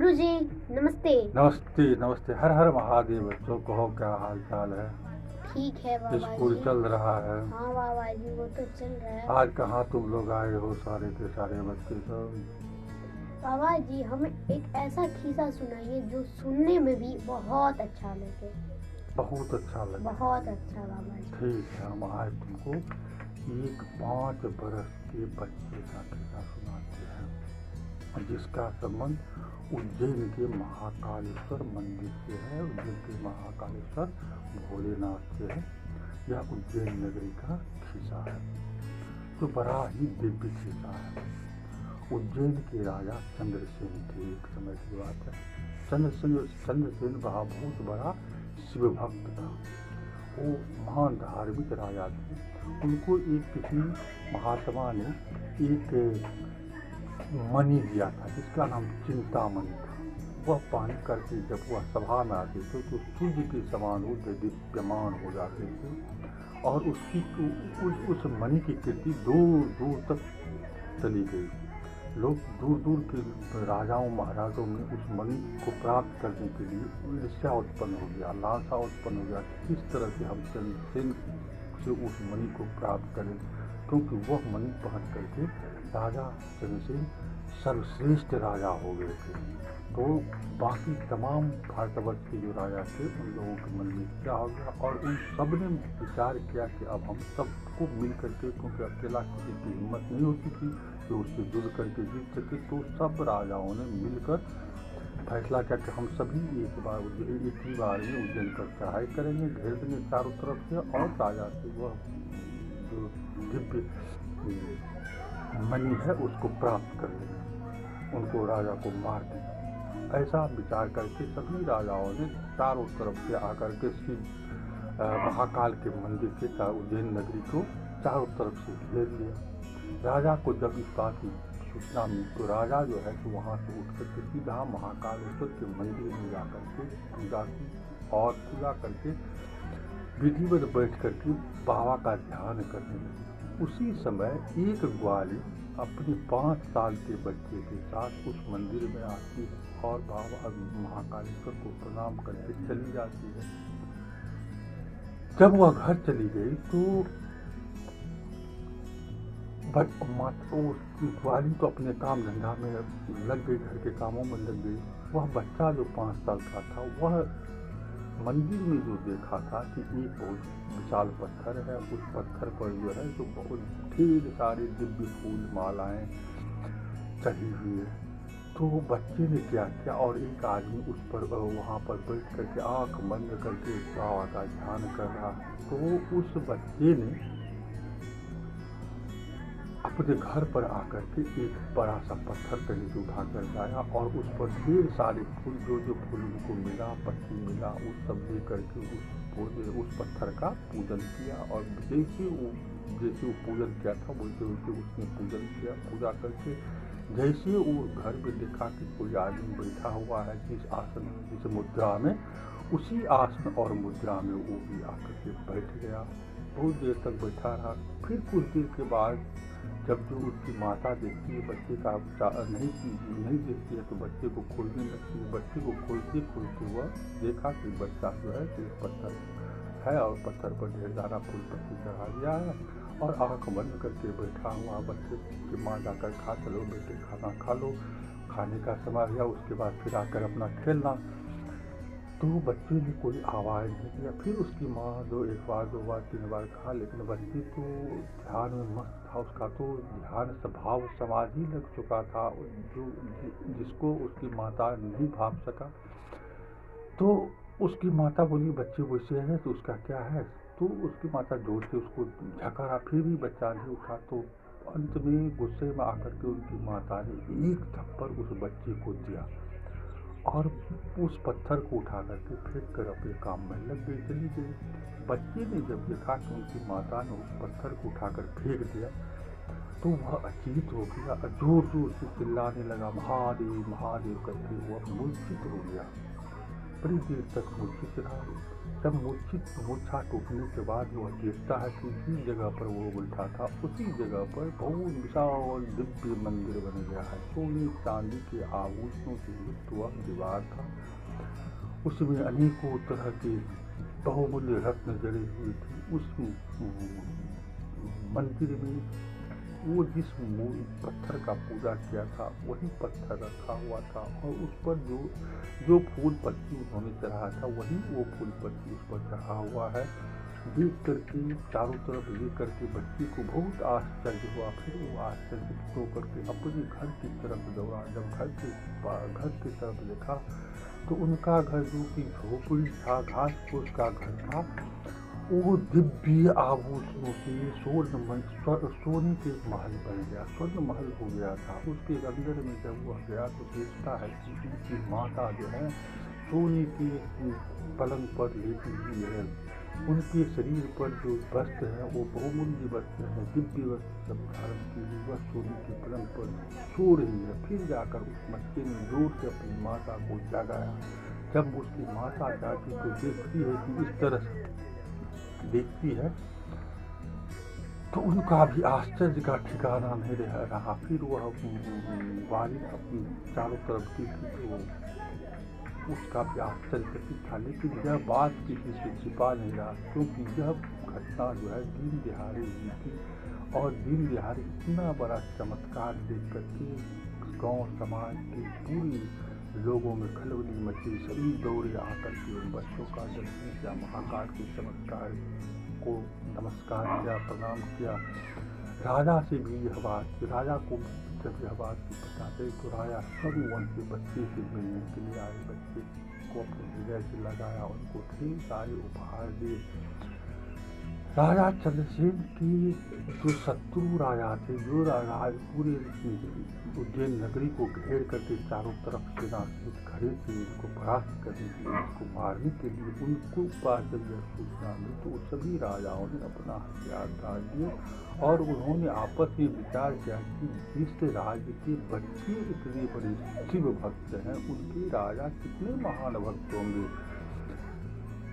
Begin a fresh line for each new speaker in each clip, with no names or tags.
गुरुजी नमस्ते।
नमस्ते नमस्ते। हर हर महादेव। बच्चों कहो क्या हाल चाल है?
ठीक है बाबा
स्कूल
जी।
चल रहा है?
हाँ बाबा जी वो तो चल रहा है।
आज कहाँ तुम लोग आए हो सारे के सारे बच्चे सब?
बाबा जी हमें एक ऐसा खिस्सा सुनाइए जो सुनने में भी बहुत अच्छा लगे।
बहुत अच्छा लगे?
बहुत अच्छा बाबा जी।
ठीक है, हम आज तुमको एक 5 बरस के बच्चे का किस्सा सुनाते हैं जिसका संबंध उज्जैन के महाकालेश्वर मंदिर से है। उज्जैन के महाकालेश्वर भोलेनाथ से है। यह उज्जैन नगरी का खिस्सा है जो बड़ा ही दिव्य खिस्सा है। उज्जैन के राजा चंद्रसेन थे। एक समय की बात है। चंद्रसेन बहुत बड़ा शिव भक्त था। वो महान धार्मिक राजा थे। उनको एक किसी महात्मा ने एक मणि दिया था जिसका नाम चिंतामणि था। वह पानी करके जब वह सभा में आते थे तो सूर्य के समान वो दीप्यमान हो जाते थे और उस मणि की कीर्ति दूर दूर तक चली गई। लोग दूर दूर के राजाओं महाराजों में उस मणि को प्राप्त करने के लिए ईर्ष्या उत्पन्न हो गया, लालसा उत्पन्न हो गया। किस तरह से हम चंद्रसेन से उस मणि को प्राप्त करें, क्योंकि वह मणि पहन करके राजा चंद्रसेन सर्वश्रेष्ठ राजा हो गए थे। तो बाकी तमाम भारतवर्ष के जो राजा थे उन लोगों के मन में क्या हो गया और उन सब ने विचार किया कि अब हम सबको मिल करके, क्योंकि अकेला किसी की हिम्मत नहीं होती थी कि उससे जुड़ करके जीत सके, तो सब राजाओं ने मिलकर फैसला किया कि हम सभी एक ही बार में उज्जैन पर चढ़ाई करेंगे, घेर देंगे चारों तरफ से और राजा से वह जो दिव्य मणि है उसको प्राप्त कर लेंगे, उनको राजा को मार देंगे। ऐसा विचार करके सभी राजाओं ने चारों तरफ से आकर के श्री महाकाल के मंदिर के उज्जैन नगरी को चारों तरफ से घेर लिया। राजा को जब इस बात की सूचना मिली तो राजा जो है तो वहाँ से उठ करके सीधा महाकालेश्वर के मंदिर में जाकर के पूजा की और पूजा करके विधिवत बैठ करके बाबा का ध्यान करने लगे। उसी समय एक ग्वाली अपने 5 साल के बच्चे के साथ उस मंदिर में आती है और बाबा महाकालेश्वर को प्रणाम करके चली जाती है। जब वह घर चली गई तो उसकी ग्वाली तो अपने काम धंधा में लग गई, घर के कामों में लग गई। वह बच्चा जो 5 साल का था वह मंदिर में जो देखा था कि एक बहुत विशाल पत्थर है, उस पत्थर पर जो है तो बहुत ढेर सारे दिव्य फूल मालाएं चढ़ी हुई है। तो बच्चे ने क्या किया और एक आदमी उस पर वहाँ पर बैठ करके आँख बंद करके बाबा का ध्यान कर रहा। तो उस बच्चे ने अपने घर पर आकर के एक बड़ा सा पत्थर कहीं से उठा कर लाया और उस पर ढेर सारे फूल, जो फूल उनको मिला, पत्ती मिला, उस सब दे करके उस पत्थर का पूजन किया। और जैसे वो पूजन किया था वैसे उसने पूजन किया। पूजा करके जैसे वो घर में देखा कि कोई आदमी बैठा हुआ है जिस आसन जिस मुद्रा में, उसी आसन और मुद्रा में वो भी आकर के बैठ गया। बहुत देर तक बैठा रहा। फिर कुछ देर के बाद जब जो उसकी माता देखती है बच्चे का नहीं देखती है तो बच्चे को खोलने लगती है। बच्चे को खोलते खोलते हुआ देखा कि बच्चा जो है तो पत्थर है और पत्थर पर ढेर सारा फूल पत्ती चढ़ा दिया है और आँख बंद करके बैठा हुआ। बच्चे की माँ जाकर खा, चलो बेटे खाना खा लो, खाने का समय हुआ, उसके बाद फिर आकर अपना खेलना। तो बच्चे ने कोई आवाज़ नहीं किया। फिर उसकी माँ जो 1 बार 2 बार 3 बार खा, लेकिन बच्चे तो ध्यान में मस्त था। उसका तो ध्यान स्वभाव समाधि लग चुका था जो जिसको उसकी माता नहीं भाप सका। तो उसकी माता बोली बच्चे वैसे है तो उसका क्या है। तो उसकी माता जोर से उसको झकड़ा, फिर भी बच्चा नहीं उठा। तो अंत में गुस्से में आकर के उनकी माता ने एक थप्पड़ उस बच्चे को दिया और उस पत्थर को उठा करके फेंक कर अपने काम में लग गई, चली गई। बच्चे ने जब देखा कि उनकी माता ने उस पत्थर को उठाकर फेंक दिया तो वह अचेत हो गया, जोर जोर से चिल्लाने लगा महादेव महादेव करके। वह मूर्छित हो गया। बड़ी देर तक मूर्छित रहा। जब मूर्छा टूटने के बाद वह देखता है कि जिस जगह पर वो बैठा था उसी जगह पर बहुत विशाल दिव्य मंदिर बन गया है। सोने चांदी के आभूषणों से युक्त वह दीवार था। उसमें अनेकों तरह के बहुमूल्य रत्न जड़े हुए थे। उस मंदिर में वो जिस पत्थर का पूजा किया था वही पत्थर रखा हुआ था और उस पर जो फूल पत्ती उन्होंने चढ़ाया था वही वो फूल पत्ती उस पर चढ़ा हुआ है। देख करके चारों तरफ देख करके बच्चे को बहुत आश्चर्य हुआ। फिर वो आश्चर्य होकर के अपने घर की तरफ दौड़ा। जब घर की तरफ देखा तो उनका घर जो कि झोपड़ी था, घास फूस का घर था, वो दिव्य आभूषणों से सोने के महल बन गया, स्वर्ण महल हो गया था। उसके अंदर में जब वह गया तो देखता है कि उनकी माता जो है सोने के पलंग पर लेटी हुई है। उनके शरीर पर जो वस्त्र है वो बहुमूल्य वस्त्र है, दिव्य वस्त्र सब धारण की हुई वह सोने के पलंग पर सो रही है। फिर जाकर उस बच्चे ने जोर से अपनी माता को जगाया। जब उसकी माता जाती तो देखती है कि इस तरह देखती है तो उनका भी आश्चर्य का ठिकाना नहीं रहा। फिर वह वालिद अपनी चारों तरफ देखी तो उसका भी आश्चर्य था, लेकिन यह बात किसी से छिपा नहीं रहा, क्योंकि यह घटना जो है दिन दिहाड़े हुई थी और दिन दिहाड़े इतना बड़ा चमत्कार देख करके गांव समाज के पूरे लोगों में खलबली मची। सभी दौड़े आकर के उन बच्चों का दर्शन किया, महाकाल के चमत्कार को नमस्कार किया, प्रणाम किया। राजा से भी यह बात, राजा को जब यह बात की पता चली तो राजा सर्ववन से बच्चे से मिलने के लिए आए। बच्चे को अपने हृदय से लगाया, उनको ढेर सारे उपहार दिए। राजा चंद्रसेन की जो शत्रु राजा थे, जो राजा पूरे उज्जैन नगरी को घेर करके चारों तरफ सेना सहित खड़े थे उनको परास्त करने के लिए, उसको मारने के लिए, उनको पास जब यह सूचना मिली तो सभी राजाओं ने अपना हथियार डाल दिए और उन्होंने आपस में विचार किया कि जिस राज्य के बच्चे इतने बड़े शिव भक्त हैं उनके राजा कितने महान भक्त होंगे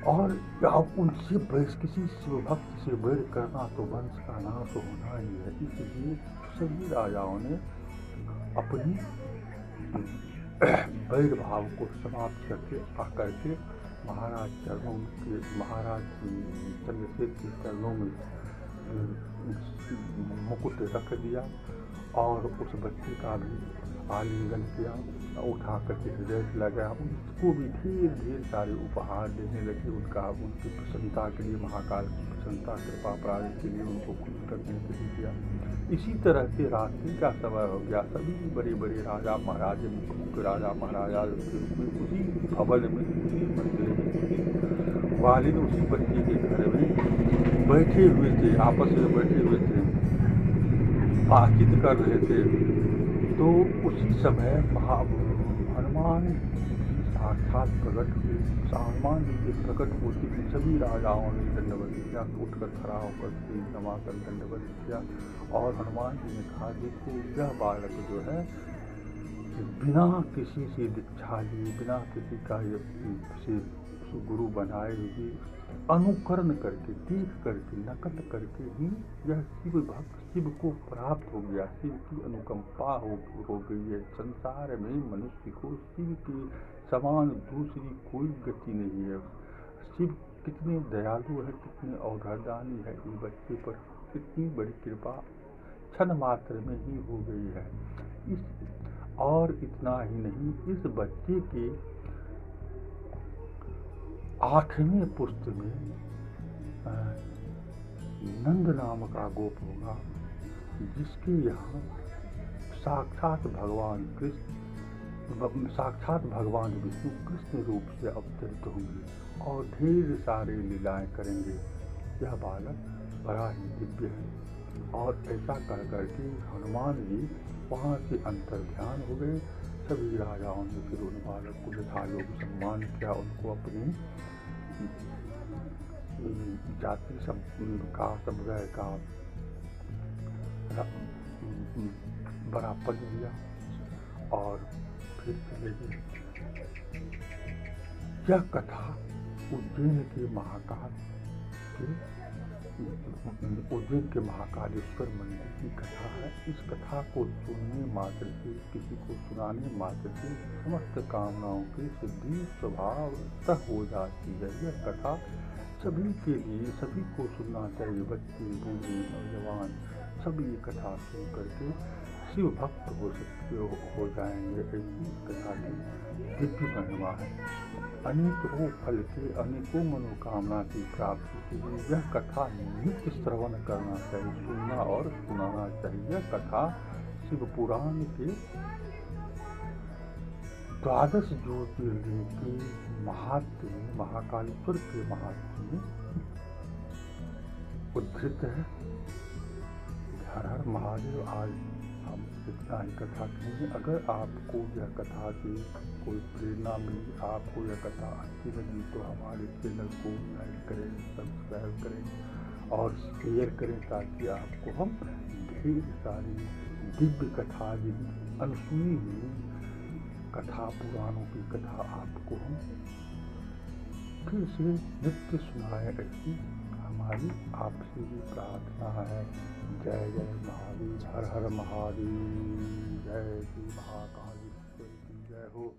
और अब उनसे किसी शिव भक्त से बैर करना तो वंश का नाश होना ही है। इसलिए सभी राजाओं ने अपनी बैर भाव को समाप्त करके आकर के महाराज चंद्रसेन के चरणों में मुकुट रख दिया और उस बच्चे का भी आलिंगन किया, उठा करके हृदय से लगाया। उसको भी ढेर सारे उपहार देने लगे। उनकी प्रसन्नता के लिए, महाकाल की प्रसन्नता कृपा प्राप्ति के लिए उनको खुश करने के लिए किया। इसी तरह से रात्रि का समय हो गया। सभी बड़े बड़े राजा महाराजा उसी भवन में, उसी मंदिर में, वालिद उसी बच्चे के घर में बैठे हुए थे, आपस में बैठे हुए थे, बातचीत कर रहे थे। तो उसी समय हनुमान जी साक्षात प्रकट हुए। हनुमान जी के प्रकट होते ही सभी राजाओं ने दंडवत किया, उठकर खड़ा होकर नमाकर दंडवत किया और हनुमान जी ने कहा, देखो यह बालक जो है बिना किसी से दीक्षा लिए, बिना किसी का से गुरु बनाए हुए अनुकरण करके, देख करके, नकल करके ही यह शिव भक्त शिव को प्राप्त हो गया। शिव की अनुकंपा हो गई है। संसार में मनुष्य को शिव के समान दूसरी कोई गति नहीं है। शिव कितने दयालु है, कितने औदार्यदानी है। इस बच्चे पर कितनी बड़ी कृपा क्षण मात्र में ही हो गई है। और इतना ही नहीं, इस बच्चे के 8वें पुत्र में नंद नाम का गोप होगा, जिसके यहाँ साक्षात भगवान विष्णु कृष्ण रूप से अवतरित होंगे और ढेर सारे लीलाएं करेंगे। यह बालक बड़ा ही दिव्य है। और ऐसा कर करके हनुमान जी वहाँ से अंतर्ध्यान हो गए। सभी राजाओं ने फिर उन बालक को यथायोग्य सम्मान किया, उनको अपनी जाति का, समुदाय का बड़ा पद दिया और फिर चले गए। यह कथा उज्जैन के महाकाल महाकालेश्वर मंदिर की कथा है। इस कथा को सुनने मात्र से, किसी को सुनाने मात्र से समस्त कामनाओं की सिद्धि स्वभावतः हो जाती है। यह कथा सभी के लिए, सभी को सुनना चाहिए। बच्चे, बूढ़े, नौजवान सभी ये कथा सुन करके शिव भक्त हो जाएंगे। ऐसी कथा की दिव्य महिमा है। अनेकों फल के, अनेकों मनोकामना की प्राप्ति के लिए यह कथा नित्य श्रवण करना चाहिए, सुनना और सुनाना चाहिए। यह कथा शिव पुराण के 12 ज्योतिर्लिंग के महात्म्य में, महाकालेश्वर के महात्म्य में उद्धृत है। हर हर महादेव। आज हम इतना ही कथा कहेंगे। अगर आपको यह कथा से कोई प्रेरणा मिली, आपको यह कथा अच्छी लगी, तो हमारे चैनल को लाइक करें, सब्सक्राइब करें और शेयर करें, ताकि आपको हम ढेर सारी दिव्य कथा, अनसुनी हुई कथा, पुराणों की कथा आपको हम फिर से नित्य सुनाए। ऐसी हमारी आपसे भी प्रार्थना है। जय जय महादेव, हर हर महादेव, जय श्री महाकालेश्वर की जय हो।